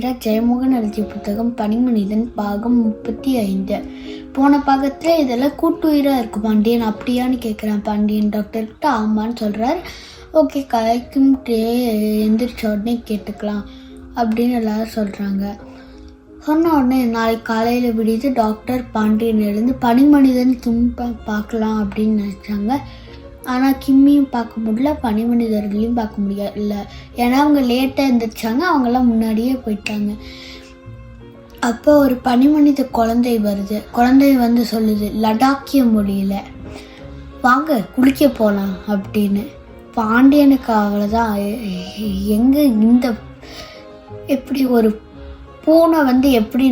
ஜெயமோகன் எழுதிய புத்தகம் பனிமனிதன் பாகம் 35. போன பாகத்தில் இதெல்லாம் கூட்டுயிராக இருக்குது பாண்டியன், அப்படியான்னு கேட்குறான் பாண்டியன் டாக்டர்கிட்ட. ஆமான்னு சொல்கிறார். ஓகே, கலைக்கும் எந்திரிச்ச உடனே கேட்டுக்கலாம் அப்படின்னு எல்லாரும் சொல்கிறாங்க. சொன்ன உடனே நாளைக்கு காலையில் விடிது டாக்டர் பாண்டியன் எழுந்து பனிமனிதன் பார்க்கலாம் அப்படின்னு நினச்சாங்க. ஆனால் கிம்மியும் பார்க்க முடியல, பனிமனிதர்களையும் பார்க்க முடியல. ஏன்னா அவங்க லேட்டாக எழுந்திரிச்சாங்க, அவங்கெல்லாம் முன்னாடியே போயிட்டாங்க. அப்போ ஒரு பனிமனித குழந்தை வருது. குழந்தை வந்து சொல்லுது லடாக்கிய மொழியில், வாங்க குளிக்க போகலாம் அப்படின்னு. பாண்டியனுக்கு அவ்வளோதான், எங்கே இந்த எப்படி ஒரு பூனை வந்து எப்படி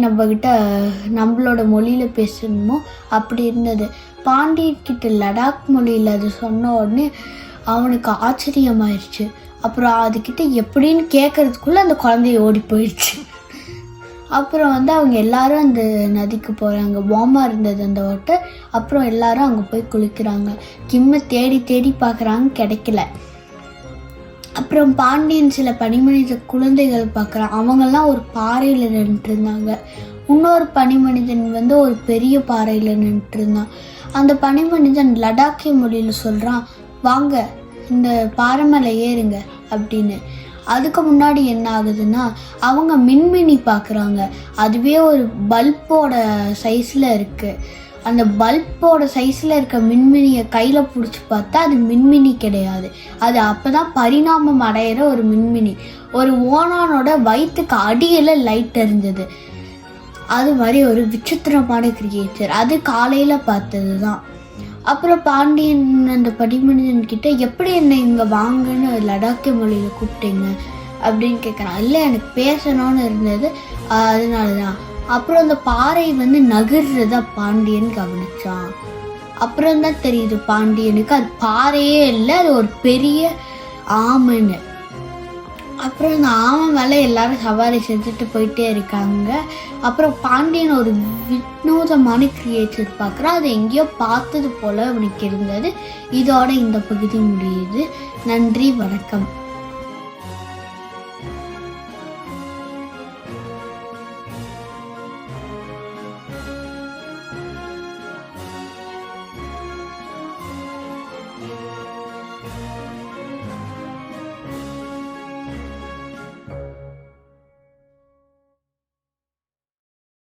நம்மளோட மொழியில் பேசணுமோ அப்படி இருந்தது. பாண்டியன்கிட்ட லடாக் மொழியில் அது சொன்ன உடனே அவனுக்கு ஆச்சரியமாயிடுச்சு. அப்புறம் அதுக்கிட்ட எப்படின்னு கேட்கறதுக்குள்ளே அந்த குழந்தைய ஓடி போயிடுச்சு. அப்புறம் வந்து அவங்க எல்லாரும் அந்த நதிக்கு போகிறாங்க. வார்மாக இருந்தது அந்த வாட்டர். அப்புறம் எல்லாரும் அங்கே போய் குளிக்கிறாங்க. கிம்மை தேடி தேடி பார்க்குறாங்க, கிடைக்கல. அப்புறம் பாண்டியன் சில பனிமனித குழந்தைகள் பார்க்குறான். அவங்கெல்லாம் ஒரு பாறையில் நின்றுட்டு இருந்தாங்க. இன்னொரு பனிமனிதன் வந்து ஒரு பெரிய பாறையில் நின்றுட்டு இருந்தான். அந்த பனிமனிதன் லடாக்கிய மொழியில் சொல்கிறான், வாங்க இந்த பாறை மேலே ஏறுங்க அப்படின்னு. அதுக்கு முன்னாடி என்ன ஆகுதுன்னா, அவங்க மின்மினி பார்க்குறாங்க. அதுவே ஒரு பல்போட சைஸில் இருக்குது. அந்த பல்போட சைஸில் இருக்க மின்மினியை கையில் பிடிச்சி பார்த்தா அது மின்மினி கிடையாது. அது அப்போ தான் பரிணாமம் அடையிற ஒரு மின்மினி. ஒரு ஓனானோட வயிற்றுக்கு அடியில் லைட் எரிஞ்சது. அது மாதிரி ஒரு விசித்திரமான கிரியேச்சர். அது காலையில் பார்த்தது தான். அப்புறம் பாண்டியன் அந்த பனிமனிதன்கிட்ட எப்படி என்னை இங்கே வாங்கன்னு லடாக்கிய மொழியில் கூப்பிட்டீங்க அப்படின்னு கேட்குறான். இல்லை, எனக்கு பேசணும்னு இருந்தது, அதனால தான். அப்புறம் அந்த பாறை வந்து நகர்றதா பாண்டியன் கவனிச்சான். அப்புறம் தான் தெரியுது பாண்டியனுக்கு அது பாறையே இல்லை, அது ஒரு பெரிய ஆமைன்னு. அப்புறம் அந்த ஆமை மேலே எல்லாரும் சவாரி செஞ்சுட்டு போயிட்டே இருக்காங்க. அப்புறம் பாண்டியன் ஒரு வினோதமான கிரியேச்சர் பார்க்குறான். அதை எங்கேயோ பார்த்தது போல் அவனுக்கு இருந்தது. இதோட இந்த பகுதி முடியுது. நன்றி, வணக்கம்.